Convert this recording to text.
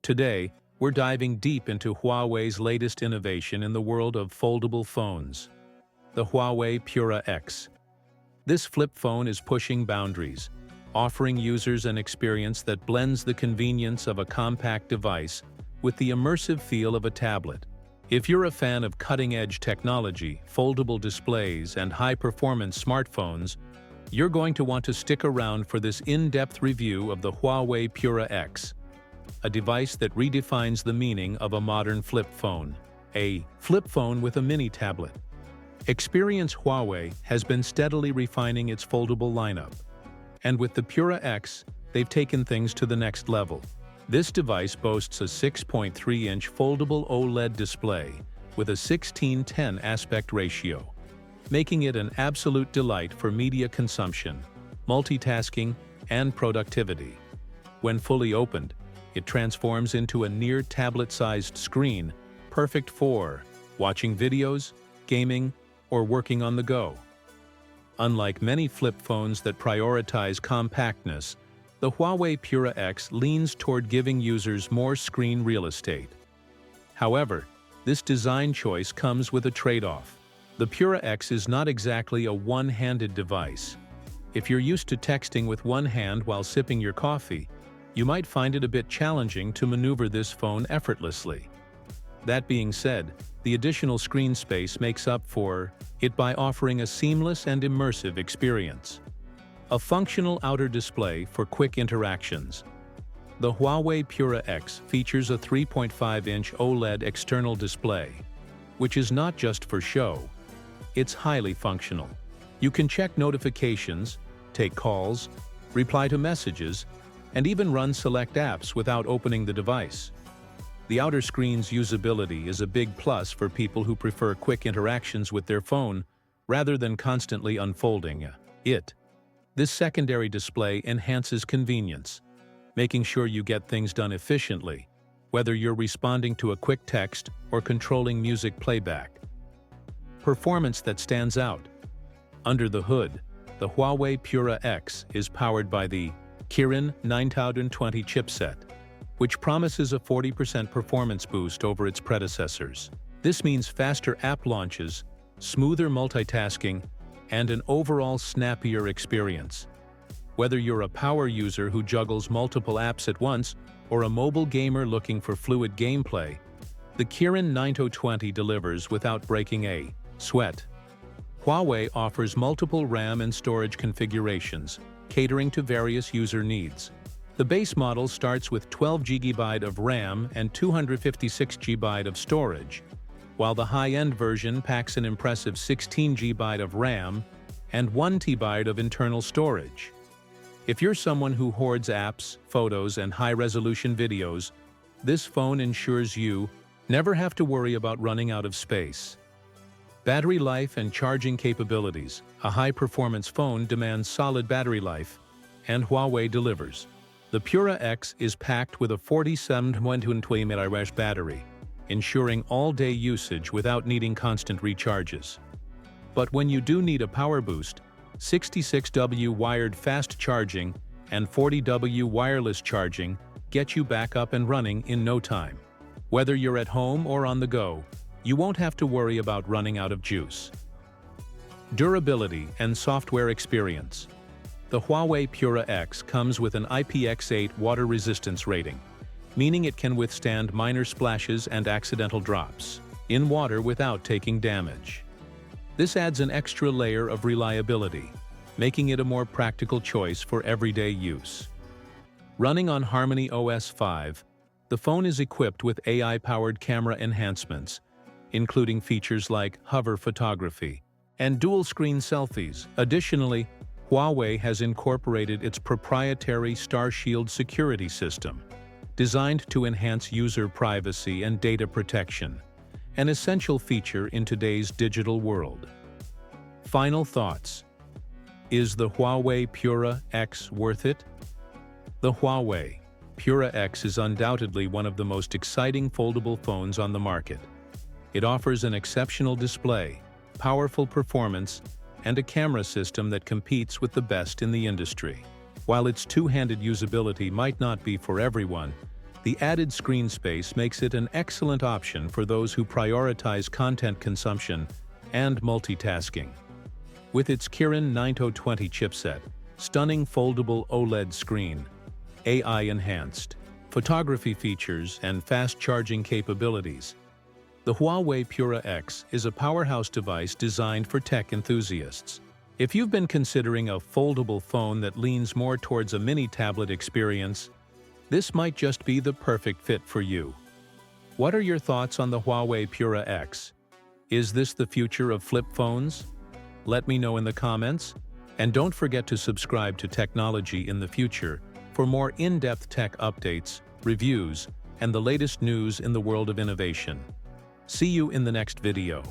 Today, we're diving deep into Huawei's latest innovation in the world of foldable phones, the Huawei Pura X. This flip phone is pushing boundaries, offering users an experience that blends the convenience of a compact device with the immersive feel of a tablet. If you're a fan of cutting-edge technology, foldable displays, and high-performance smartphones, you're going to want to stick around for this in-depth review of the Huawei Pura X, a device that redefines the meaning of a modern flip phone. A flip phone with a mini tablet. Experience Huawei has been steadily refining its foldable lineup, and with the Pura X, they've taken things to the next level. This device boasts a 6.3-inch foldable OLED display with a 16:10 aspect ratio, making it an absolute delight for media consumption, multitasking, and productivity. When fully opened, it transforms into a near tablet-sized screen, perfect for watching videos, gaming, or working on the go. Unlike many flip phones that prioritize compactness, the Huawei Pura X leans toward giving users more screen real estate. However, this design choice comes with a trade-off. The Pura X is not exactly a one-handed device. If you're used to texting with one hand while sipping your coffee, you might find it a bit challenging to maneuver this phone effortlessly. That being said, the additional screen space makes up for it by offering a seamless and immersive experience. A functional outer display for quick interactions. The Huawei Pura X features a 3.5-inch OLED external display, which is not just for show. It's highly functional. You can check notifications, take calls, reply to messages, and even run select apps without opening the device. The outer screen's usability is a big plus for people who prefer quick interactions with their phone rather than constantly unfolding it. This secondary display enhances convenience, making sure you get things done efficiently, whether you're responding to a quick text or controlling music playback. Performance that stands out. Under the hood, the Huawei Pura X is powered by the Kirin 9020 chipset, which promises a 40% performance boost over its predecessors. This means faster app launches, smoother multitasking, and an overall snappier experience. Whether you're a power user who juggles multiple apps at once or a mobile gamer looking for fluid gameplay, the Kirin 9020 delivers without breaking a sweat. Huawei offers multiple RAM and storage configurations, catering to various user needs. The base model starts with 12 GB of RAM and 256 GB of storage, while the high-end version packs an impressive 16 GB of RAM and 1 TB of internal storage. If you're someone who hoards apps, photos, and high-resolution videos, this phone ensures you never have to worry about running out of space. Battery life and charging capabilities. A high-performance phone demands solid battery life, and Huawei delivers. The Pura X is packed with a 4720 mAh battery, ensuring all-day usage without needing constant recharges. But when you do need a power boost, 66W wired fast charging and 40W wireless charging get you back up and running in no time. Whether you're at home or on the go, you won't have to worry about running out of juice. Durability and software experience. The Huawei Pura X comes with an IPX8 water resistance rating, meaning it can withstand minor splashes and accidental drops in water without taking damage. This adds an extra layer of reliability, making it a more practical choice for everyday use. Running on Harmony OS 5, the phone is equipped with AI-powered camera enhancements, including features like hover photography and dual-screen selfies. Additionally, Huawei has incorporated its proprietary StarShield security system, designed to enhance user privacy and data protection, an essential feature in today's digital world. Final thoughts. Is the Huawei Pura X worth it? The Huawei Pura X is undoubtedly one of the most exciting foldable phones on the market. It offers an exceptional display, powerful performance, and a camera system that competes with the best in the industry. While its two-handed usability might not be for everyone, The added screen space makes it an excellent option for those who prioritize content consumption and multitasking. With its Kirin 9020 chipset, stunning foldable OLED screen, AI-enhanced photography features, and fast charging capabilities, the Huawei Pura X is a powerhouse device designed for tech enthusiasts. If you've been considering a foldable phone that leans more towards a mini tablet experience, this might just be the perfect fit for you. What are your thoughts on the Huawei Pura X? Is this the future of flip phones? Let me know in the comments, and don't forget to subscribe to Technology in the Future for more in-depth tech updates, reviews, and the latest news in the world of innovation. See you in the next video.